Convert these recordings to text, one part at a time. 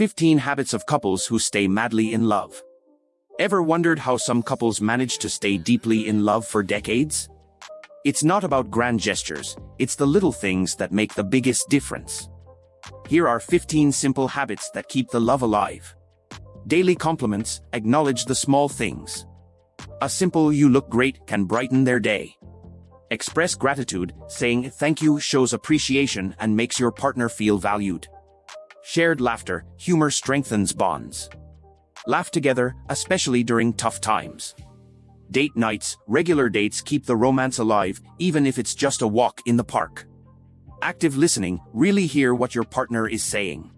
15 Habits of Couples Who Stay Madly in Love. Ever wondered how some couples manage to stay deeply in love for decades? It's not about grand gestures, it's the little things that make the biggest difference. Here are 15 simple habits that keep the love alive. Daily compliments, acknowledge the small things. A simple "you look great" can brighten their day. Express gratitude, saying thank you shows appreciation and makes your partner feel valued. Shared laughter, humor strengthens bonds. Laugh together, especially during tough times. Date nights, regular dates keep the romance alive, even if it's just a walk in the park. Active listening, really hear what your partner is saying.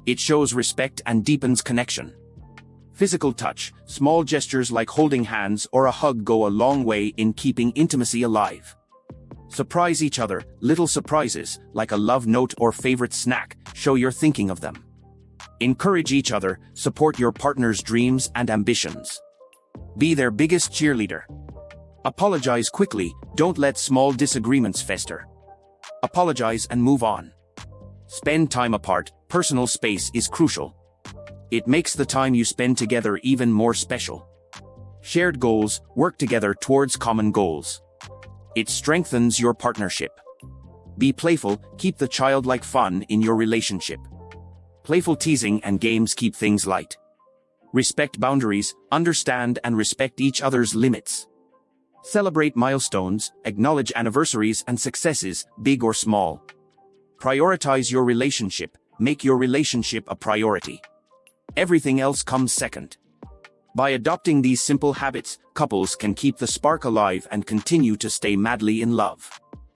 It shows respect and deepens connection. Physical touch, small gestures like holding hands or a hug go a long way in keeping intimacy alive. Surprise each other, little surprises, like a love note or favorite snack, show you're thinking of them. Encourage each other, support your partner's dreams and ambitions. Be their biggest cheerleader. Apologize quickly, don't let small disagreements fester. Apologize and move on. Spend time apart, personal space is crucial. It makes the time you spend together even more special. Shared goals, work together towards common goals. It strengthens your partnership. Be playful, keep the childlike fun in your relationship. Playful teasing and games keep things light. Respect boundaries, understand and respect each other's limits. Celebrate milestones, acknowledge anniversaries and successes, big or small. Prioritize your relationship, make your relationship a priority. Everything else comes second. By adopting these simple habits, couples can keep the spark alive and continue to stay madly in love.